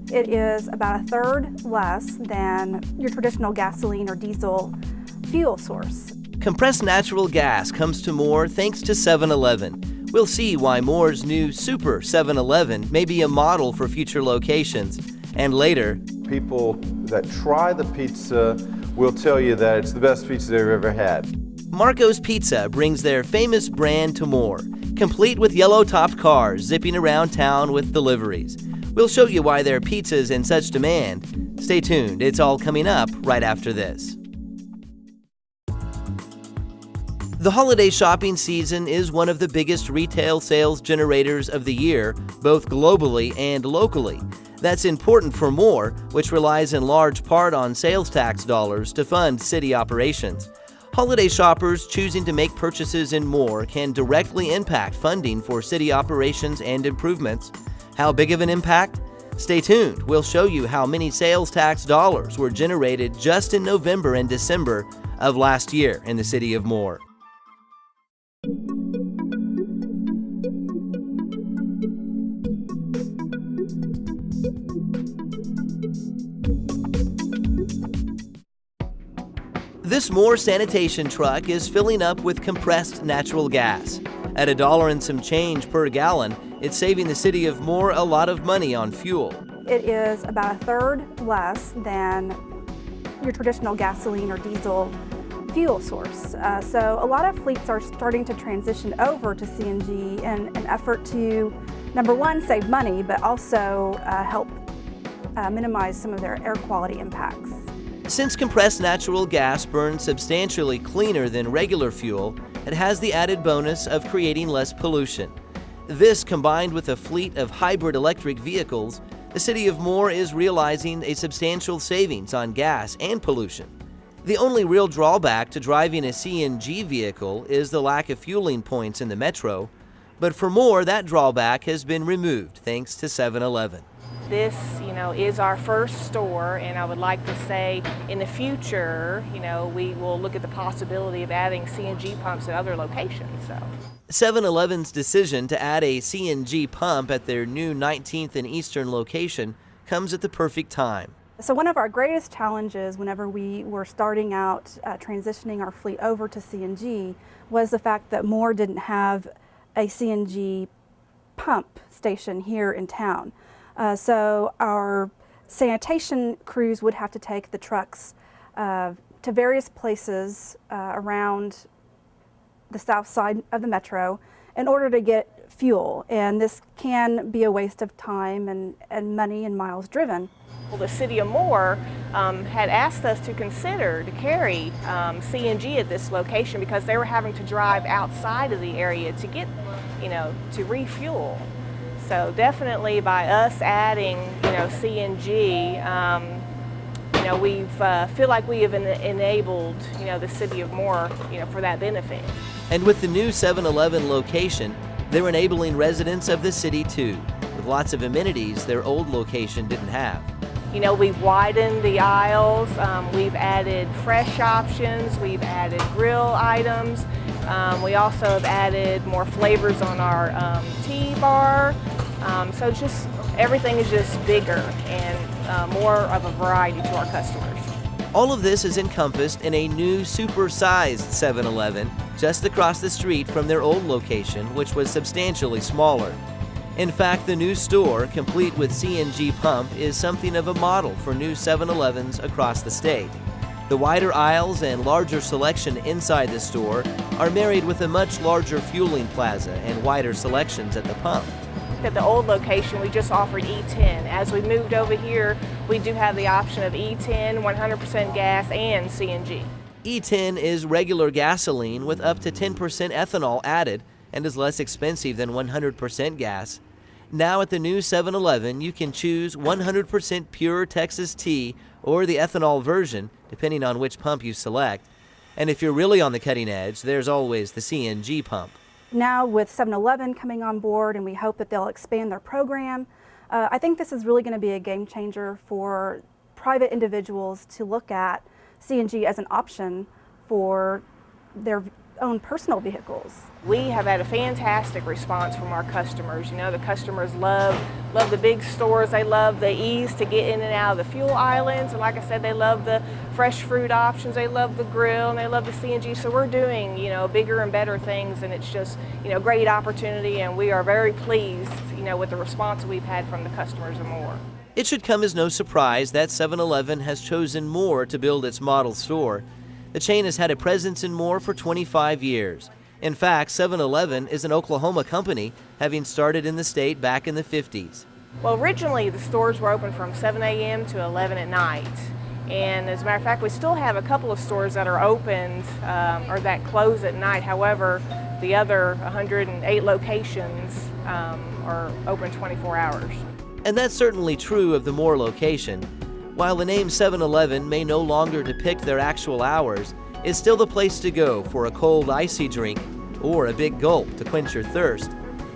It is about a third less than your traditional gasoline or diesel fuel source. Compressed natural gas comes to Moore thanks to 7-Eleven. We'll see why Moore's new Super 7-Eleven may be a model for future locations. And later, people that try the pizza will tell you that it's the best pizza they've ever had. Marco's Pizza brings their famous brand to Moore, complete with yellow-topped cars zipping around town with deliveries. We'll show you why their pizza is in such demand. Stay tuned, it's all coming up right after this. The holiday shopping season is one of the biggest retail sales generators of the year, both globally and locally. That's important for Moore, which relies in large part on sales tax dollars to fund city operations. Holiday shoppers choosing to make purchases in Moore can directly impact funding for city operations and improvements. How big of an impact? Stay tuned. We'll show you how many sales tax dollars were generated just in November and December of last year in the city of Moore. This Moore sanitation truck is filling up with compressed natural gas. At $1 and some change per gallon, it's saving the city of Moore a lot of money on fuel. It is about a third less than your traditional gasoline or diesel fuel source. So a lot of fleets are starting to transition over to CNG in an effort to, number one, save money, but also help minimize some of their air quality impacts. Since compressed natural gas burns substantially cleaner than regular fuel, it has the added bonus of creating less pollution. This, combined with a fleet of hybrid electric vehicles, the city of Moore is realizing a substantial savings on gas and pollution. The only real drawback to driving a CNG vehicle is the lack of fueling points in the metro, but for Moore, that drawback has been removed thanks to 7-Eleven. This, is our first store, and I would like to say in the future, we will look at the possibility of adding CNG pumps at other locations. 7-Eleven's decision to add a CNG pump at their new 19th and Eastern location comes at the perfect time. So one of our greatest challenges whenever we were starting out transitioning our fleet over to CNG was the fact that Moore didn't have a CNG pump station here in town. So our sanitation crews would have to take the trucks to various places around the south side of the metro in order to get fuel, and this can be a waste of time and money and miles driven. Well, the city of Moore had asked us to consider to carry CNG at this location because they were having to drive outside of the area to get, to refuel. So definitely by us adding, CNG, we feel like we have enabled, the city of Moore, for that benefit. And with the new 7-Eleven location, they're enabling residents of the city too, with lots of amenities their old location didn't have. We've widened the aisles, we've added fresh options, we've added grill items. We also have added more flavors on our tea bar. So just everything is just bigger and more of a variety to our customers. All of this is encompassed in a new super-sized 7-Eleven just across the street from their old location, which was substantially smaller. In fact, the new store, complete with CNG pump, is something of a model for new 7-Elevens across the state. The wider aisles and larger selection inside the store are married with a much larger fueling plaza and wider selections at the pump. At the old location, we just offered E10. As we moved over here, we do have the option of E10, 100% gas, and CNG. E10 is regular gasoline with up to 10% ethanol added and is less expensive than 100% gas. Now at the new 7-Eleven, you can choose 100% pure Texas tea or the ethanol version, depending on which pump you select. And if you're really on the cutting edge, there's always the CNG pump. Now with 7-Eleven coming on board, and we hope that they'll expand their program, I think this is really going to be a game changer for private individuals to look at CNG as an option for their own personal vehicles. We have had a fantastic response from our customers. You know, the customers love the big stores. They love the ease to get in and out of the fuel islands. And like I said, they love the fresh fruit options. They love the grill and they love the CNG. So we're doing, you know, bigger and better things, and it's just, you know, great opportunity, and we are very pleased, you know, with the response we've had from the customers and more. It should come as no surprise that 7-Eleven has chosen Moore to build its model store. The chain has had a presence in Moore for 25 years. In fact, 7-Eleven is an Oklahoma company, having started in the state back in the 50s. Well, originally the stores were open from 7 a.m. to 11 at night. And as a matter of fact, we still have a couple of stores that are opened or that close at night. However, the other 108 locations are open 24 hours. And that's certainly true of the Moore location. While the name 7-Eleven may no longer depict their actual hours, it's still the place to go for a cold, icy drink or a big gulp to quench your thirst.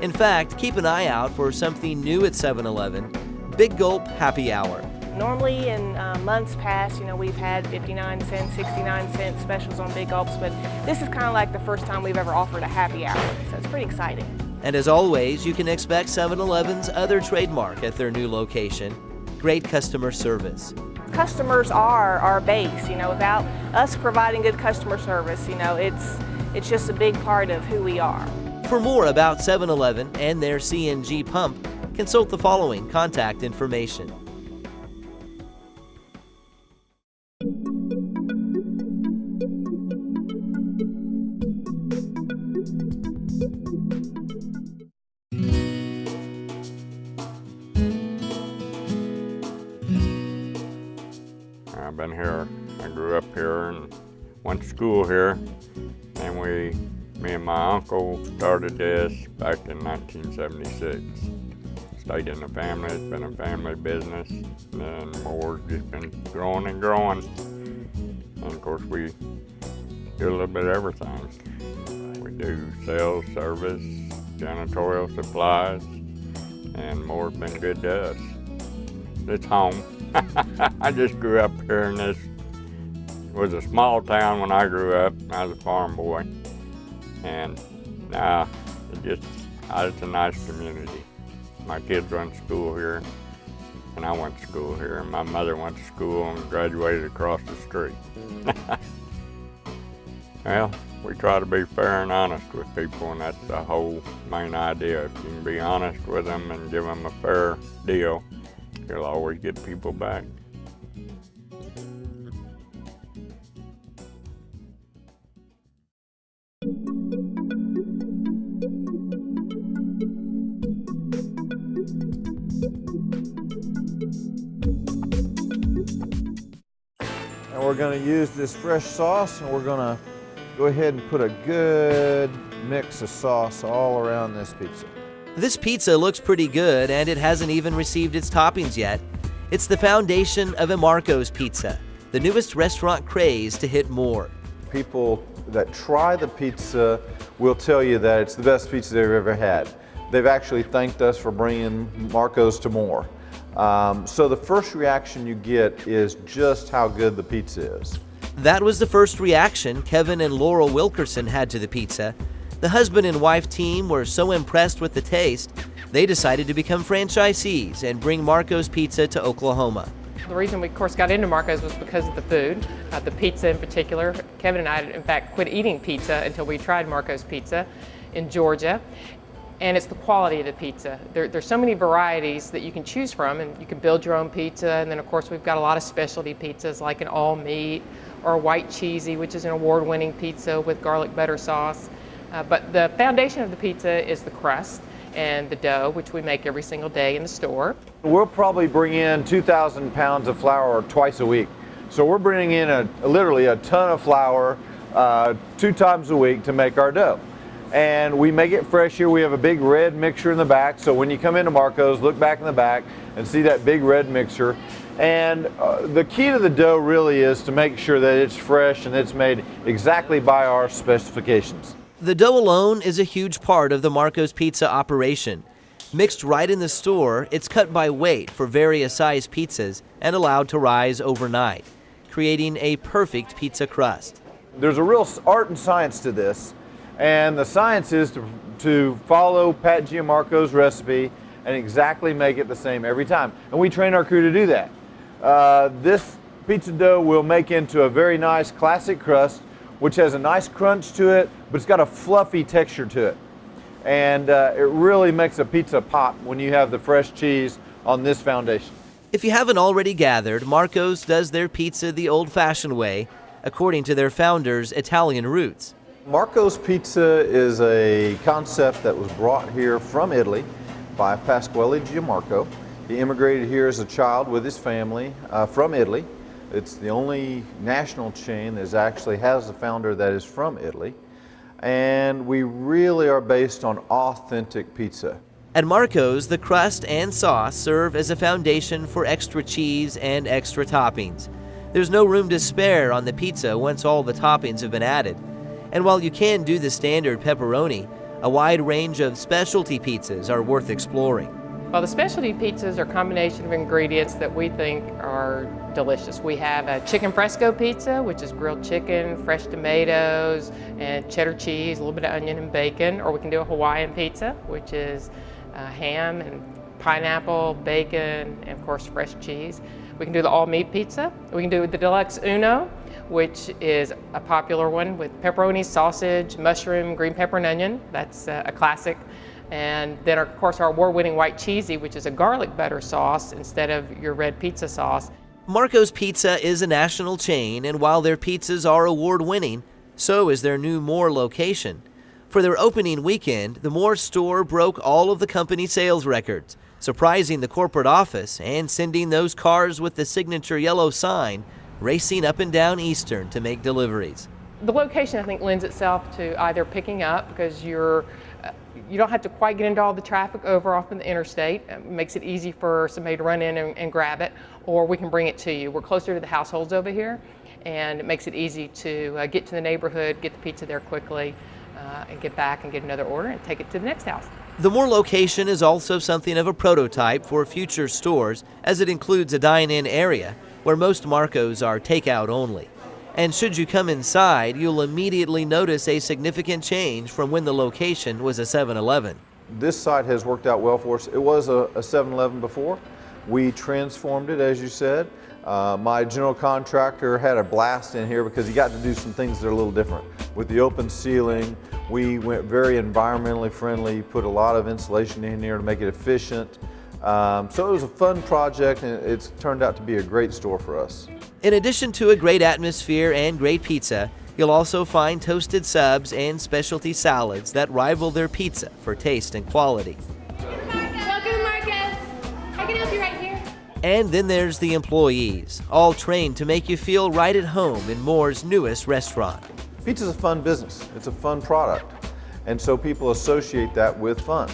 In fact, keep an eye out for something new at 7-Eleven, Big Gulp Happy Hour. Normally in months past, you know, we've had 59 cents, 69 cents specials on Big Gulps, but this is kind of like the first time we've ever offered a happy hour, so it's pretty exciting. And as always, you can expect 7-Eleven's other trademark at their new location, great customer service. Customers are our base. You know, without us providing good customer service, you know, it's just a big part of who we are. For more about 7-Eleven and their CNG pump, consult the following contact information. I've been here, I grew up here and went to school here, and me and my uncle started this back in 1976. Stayed in the family, it's been a family business, and Moore's just been growing and growing. And of course we do a little bit of everything. We do sales, service, janitorial supplies, and Moore's been good to us. It's home. I just grew up here, and this was a small town when I grew up. I was a farm boy, and now it's a nice community. My kids went to school here, and I went to school here. My mother went to school and graduated across the street. Well, we try to be fair and honest with people, and that's the whole main idea. If you can be honest with them and give them a fair deal, you'll always get people back. And we're going to use this fresh sauce, and we're going to go ahead and put a good mix of sauce all around this pizza. This pizza looks pretty good, and it hasn't even received its toppings yet. It's the foundation of a Marco's Pizza, the newest restaurant craze to hit Moore. People that try the pizza will tell you that it's the best pizza they've ever had. They've actually thanked us for bringing Marco's to Moore. So the first reaction you get is just how good the pizza is. That was the first reaction Kevin and Laurel Wilkerson had to the pizza. The husband and wife team were so impressed with the taste, they decided to become franchisees and bring Marco's Pizza to Oklahoma. The reason we, of course, got into Marco's was because of the food, the pizza in particular. Kevin and I, in fact, quit eating pizza until we tried Marco's Pizza in Georgia. And it's the quality of the pizza. There's so many varieties that you can choose from, and you can build your own pizza. And then, of course, we've got a lot of specialty pizzas like an all-meat or a white cheesy, which is an award-winning pizza with garlic butter sauce. But the foundation of the pizza is the crust and the dough, which we make every single day in the store. We'll probably bring in 2,000 pounds of flour twice a week. So we're bringing in literally a ton of flour 2 times a week to make our dough. And we make it fresh here. We have a big red mixture in the back. So when you come into Marco's, look back in the back and see that big red mixture. And the key to the dough really is to make sure that it's fresh and it's made exactly by our specifications. The dough alone is a huge part of the Marco's Pizza operation. Mixed right in the store, it's cut by weight for various size pizzas and allowed to rise overnight, creating a perfect pizza crust. There's a real art and science to this, and the science is to follow Pat Giammarco's recipe and exactly make it the same every time. And we train our crew to do that. This pizza dough will make into a very nice classic crust, which has a nice crunch to it, but it's got a fluffy texture to it. And it really makes a pizza pop when you have the fresh cheese on this foundation. If you haven't already gathered, Marco's does their pizza the old-fashioned way, according to their founder's Italian roots. Marco's Pizza is a concept that was brought here from Italy by Pasquale Giammarco. He immigrated here as a child with his family from Italy. It's the only national chain that actually has a founder that is from Italy. And we really are based on authentic pizza. At Marco's, the crust and sauce serve as a foundation for extra cheese and extra toppings. There's no room to spare on the pizza once all the toppings have been added. And while you can do the standard pepperoni, a wide range of specialty pizzas are worth exploring. Well, the specialty pizzas are a combination of ingredients that we think are delicious. We have a chicken fresco pizza, which is grilled chicken, fresh tomatoes, and cheddar cheese, a little bit of onion and bacon. Or we can do a Hawaiian pizza, which is ham and pineapple, bacon, and of course fresh cheese. We can do the all-meat pizza. We can do the deluxe uno, which is a popular one with pepperoni, sausage, mushroom, green pepper, and onion. That's a classic. And then, of course, our award-winning white cheesy, which is a garlic butter sauce instead of your red pizza sauce. Marco's Pizza is a national chain, and while their pizzas are award-winning, so is their new Moore location. For their opening weekend, the Moore store broke all of the company sales records, surprising the corporate office and sending those cars with the signature yellow sign racing up and down Eastern to make deliveries. The location, I think, lends itself to either picking up because you don't have to quite get into all the traffic over off in the interstate. It makes it easy for somebody to run in and grab it, or we can bring it to you. We're closer to the households over here, and it makes it easy to get to the neighborhood, get the pizza there quickly, and get back and get another order and take it to the next house. The Moore location is also something of a prototype for future stores, as it includes a dine-in area where most Marco's are takeout only. And should you come inside, you'll immediately notice a significant change from when the location was a 7-Eleven. This site has worked out well for us. It was a 7-Eleven before. We transformed it, as you said. My general contractor had a blast in here because he got to do some things that are a little different. With the open ceiling, we went very environmentally friendly, put a lot of insulation in here to make it efficient. So it was a fun project, and it's turned out to be a great store for us. In addition to a great atmosphere and great pizza, you'll also find toasted subs and specialty salads that rival their pizza for taste and quality. Welcome, Marcos. I can help you right here. And then there's the employees, all trained to make you feel right at home in Moore's newest restaurant. Pizza's a fun business. It's a fun product. And so people associate that with fun.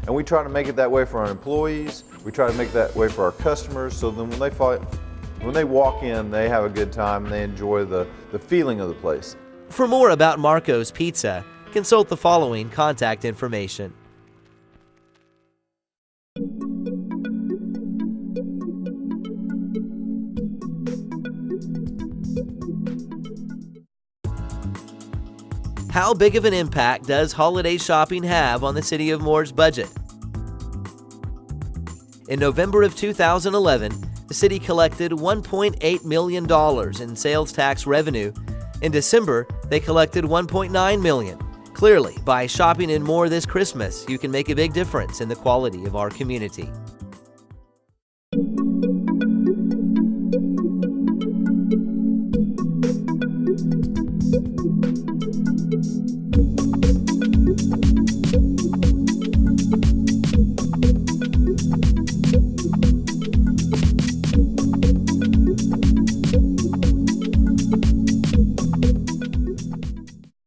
And we try to make it that way for our employees. We try to make it that way for our customers, so then when they walk in, they have a good time and they enjoy the feeling of the place. For more about Marco's Pizza, consult the following contact information. How big of an impact does holiday shopping have on the City of Moore's budget? In November of 2011, the city collected $1.8 million in sales tax revenue. In December, they collected $1.9 million. Clearly, by shopping in Moore this Christmas, you can make a big difference in the quality of our community.